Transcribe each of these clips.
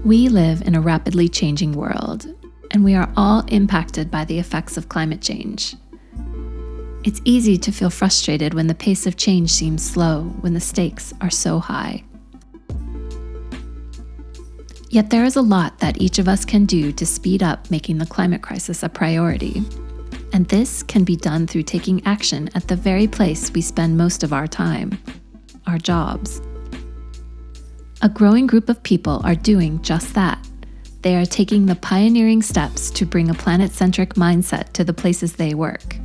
We live in a rapidly changing world, and we are all impacted by the effects of climate change. It's easy to feel frustrated when the pace of change seems slow, when the stakes are so high. Yet there is a lot that each of us can do to speed up making the climate crisis a priority. And this can be done through taking action at the very place we spend most of our time, our jobs. A growing group of people are doing just that. They are taking the pioneering steps to bring a planet-centric mindset to the places they work.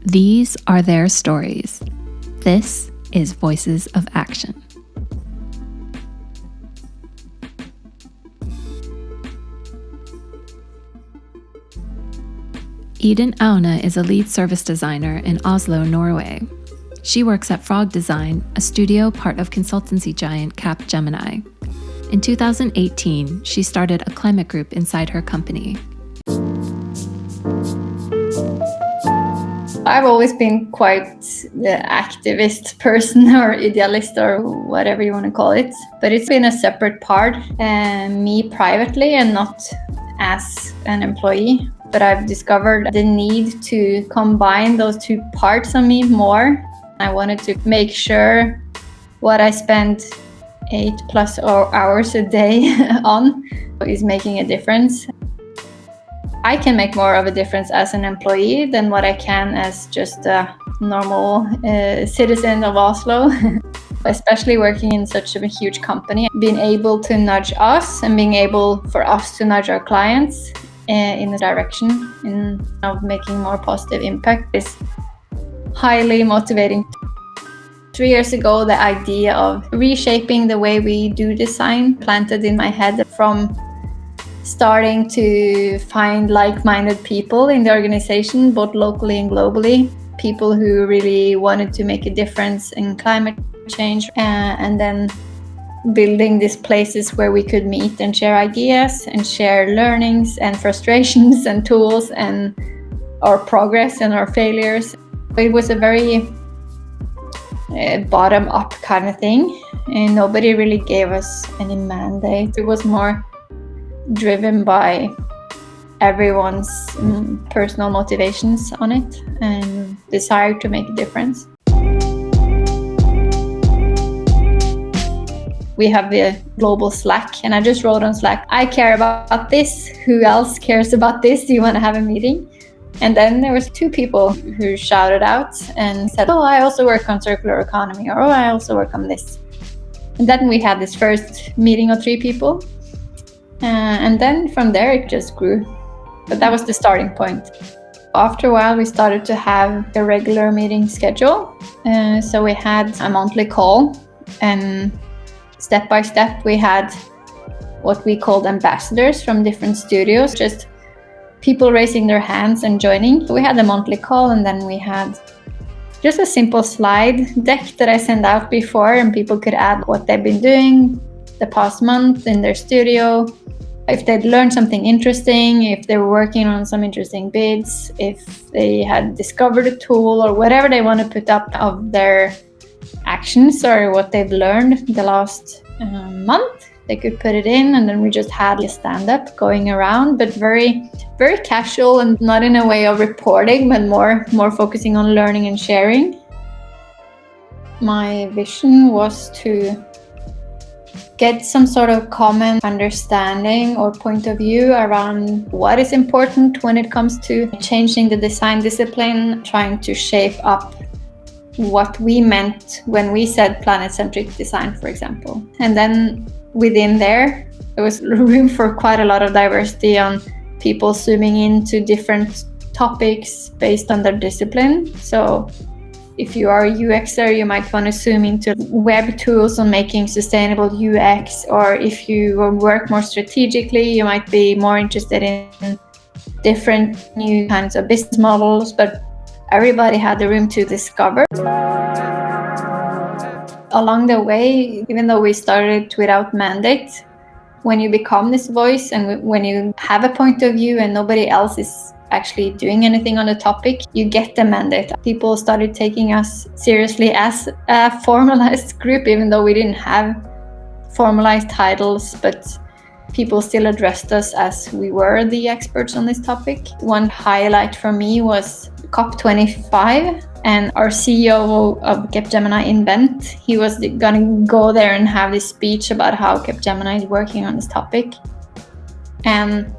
These are their stories. This is Voices of Action. Idun Aune is a lead service designer in Oslo, Norway. She works at Frog Design, a studio part of consultancy giant Capgemini. In 2018, she started a climate group inside her company. I've always been quite the activist person or idealist or whatever you want to call it. But it's been a separate part, me privately and not as an employee. But I've discovered the need to combine those two parts of me more. I wanted to make sure what I spend 8+ hours a day on is making a difference. I can make more of a difference as an employee than what I can as just a normal citizen of Oslo. Especially working in such a huge company, being able to nudge us and being able for us to nudge our clients in the direction of making more positive impact is highly motivating. 3 years ago, the idea of reshaping the way we do design planted in my head from starting to find like-minded people in the organization, both locally and globally, people who really wanted to make a difference in climate change, and then building these places where we could meet and share ideas and share learnings and frustrations and tools and our progress and our failures. It was a very bottom-up kind of thing, and nobody really gave us any mandate. It was more driven by everyone's personal motivations on it and desire to make a difference. We have the global Slack, and I just wrote on Slack, I care about this. Who else cares about this? Do you want to have a meeting? And then there was 2 people who shouted out and said, oh, I also work on circular economy, or oh, I also work on this. And then we had this first meeting of 3 people. And then from there, it just grew. But that was the starting point. After a while, we started to have a regular meeting schedule. So we had a monthly call, and step by step, we had what we called ambassadors from different studios, just people raising their hands and joining. We had a monthly call, and then we had just a simple slide deck that I sent out before, and people could add what they've been doing the past month in their studio, if they'd learned something interesting, if they were working on some interesting bids, if they had discovered a tool or whatever they want to put up of their actions or what they've learned the last month. They could put it in, and then we just had a stand-up going around, but very, very casual and not in a way of reporting, but more focusing on learning and sharing. My vision was to get some sort of common understanding or point of view around what is important when it comes to changing the design discipline, trying to shape up what we meant when we said planet-centric design, for example. And then within there was room for quite a lot of diversity on people zooming into different topics based on their discipline. So if you are a UXer, you might want to zoom into web tools on making sustainable UX, or if you work more strategically, you might be more interested in different new kinds of business models, but everybody had the room to discover. Along the way, even though we started without mandate, when you become this voice and when you have a point of view and nobody else is actually doing anything on the topic, you get the mandate. People started taking us seriously as a formalized group, even though we didn't have formalized titles, but people still addressed us as we were the experts on this topic. One highlight for me was COP25, and our CEO of Capgemini Invent, he was going to go there and have this speech about how Capgemini is working on this topic. And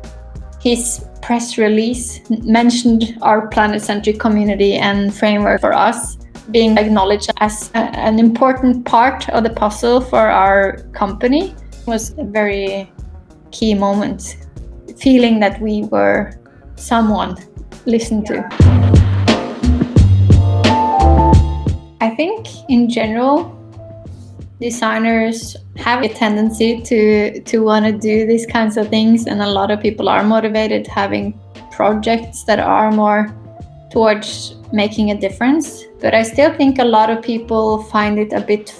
his press release mentioned our planet-centric community and framework for us being acknowledged as an important part of the puzzle for our company. It was a very key moment, feeling that we were someone listened to. I think in general, designers have a tendency to want to do these kinds of things, and a lot of people are motivated having projects that are more towards making a difference. But I still think a lot of people find it a bit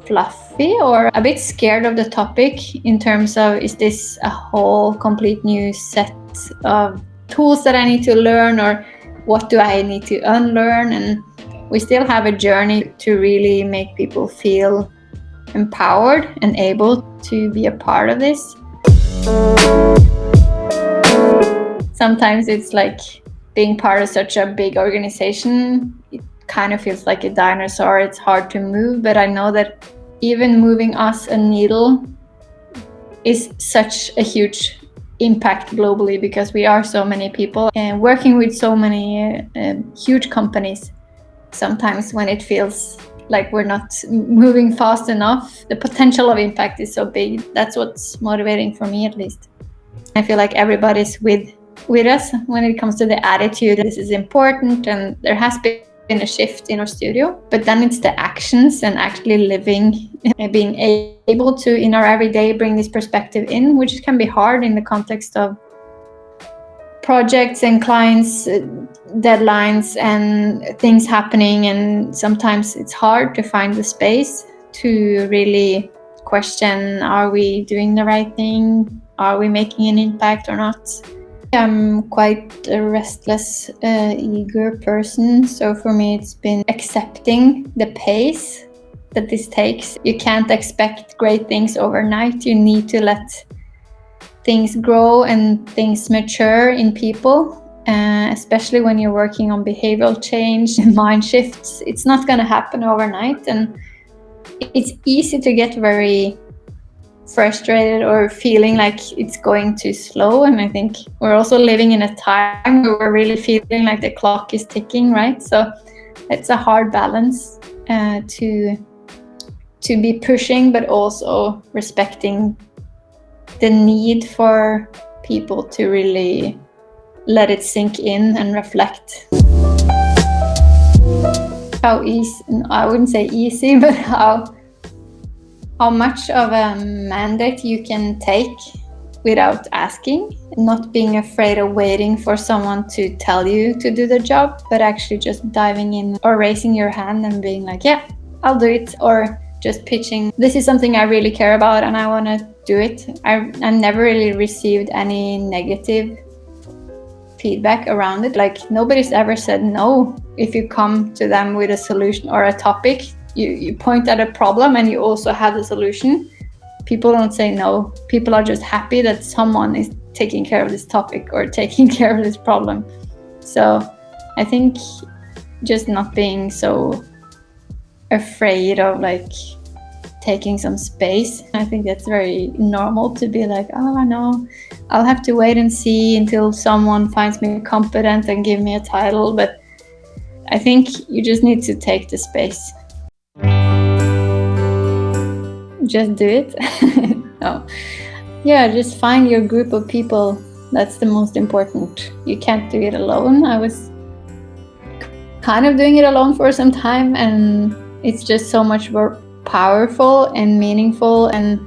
fluffy or a bit scared of the topic in terms of, is this a whole complete new set of tools that I need to learn, or what do I need to unlearn? And we still have a journey to really make people feel empowered and able to be a part of this. Sometimes it's like being part of such a big organization, it kind of feels like a dinosaur. It's hard to move, but I know that even moving us a needle is such a huge impact globally, because we are so many people and working with so many huge companies. Sometimes when it feels like we're not moving fast enough, the potential of impact is so big. That's what's motivating for me, at least. I feel like everybody's with us when it comes to the attitude. This is important, and there has been a shift in our studio. But then it's the actions and actually living and being able to, in our everyday, bring this perspective in, which can be hard in the context of projects and clients, deadlines and things happening. And sometimes it's hard to find the space to really question, are we doing the right thing? Are we making an impact or not? I'm quite a restless, eager person. So for me, it's been accepting the pace that this takes. You can't expect great things overnight. You need to let things grow and things mature in people, especially when you're working on behavioral change and mind shifts. It's not going to happen overnight, and it's easy to get very frustrated or feeling like it's going too slow. And I think we're also living in a time where we're really feeling like the clock is ticking, right? So it's a hard balance to be pushing, but also respecting the need for people to really let it sink in and reflect. How easy, I wouldn't say easy, but how much of a mandate you can take without asking, not being afraid of waiting for someone to tell you to do the job, but actually just diving in or raising your hand and being like, yeah, I'll do it. Or just pitching, this is something I really care about and I want to do it. I've never really received any negative feedback around it. Like, nobody's ever said no if you come to them with a solution or a topic. You point at a problem and you also have the solution. People don't say no. People are just happy that someone is taking care of this topic or taking care of this problem. So I think just not being so afraid of like taking some space. I think that's very normal to be like, oh no, I'll have to wait and see until someone finds me competent and give me a title. But I think you just need to take the space. Just do it. No. Yeah, just find your group of people. That's the most important. You can't do it alone. I was kind of doing it alone for some time, and it's just so much more powerful and meaningful and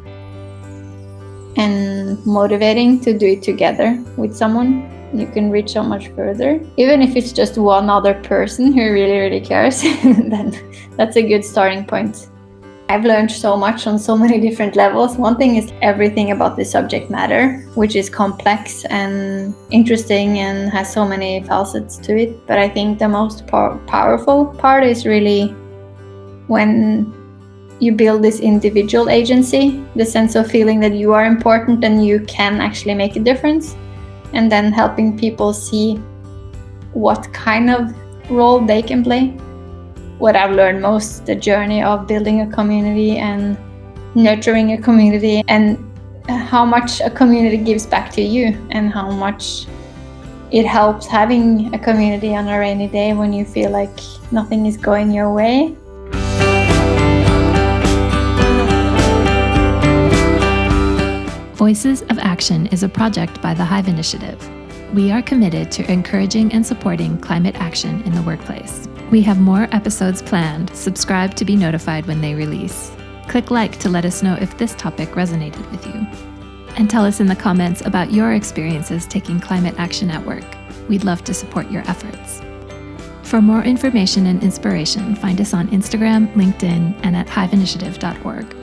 motivating to do it together with someone. You can reach so much further. Even if it's just one other person who really, really cares, then that's a good starting point. I've learned so much on so many different levels. One thing is everything about the subject matter, which is complex and interesting and has so many facets to it. But I think the most powerful part is really when you build this individual agency, the sense of feeling that you are important and you can actually make a difference, and then helping people see what kind of role they can play. What I've learned most, the journey of building a community and nurturing a community, and how much a community gives back to you, and how much it helps having a community on a rainy day when you feel like nothing is going your way. Voices of Action is a project by the Hive Initiative. We are committed to encouraging and supporting climate action in the workplace. We have more episodes planned. Subscribe to be notified when they release. Click like to let us know if this topic resonated with you. And tell us in the comments about your experiences taking climate action at work. We'd love to support your efforts. For more information and inspiration, find us on Instagram, LinkedIn, and at hiveinitiative.org.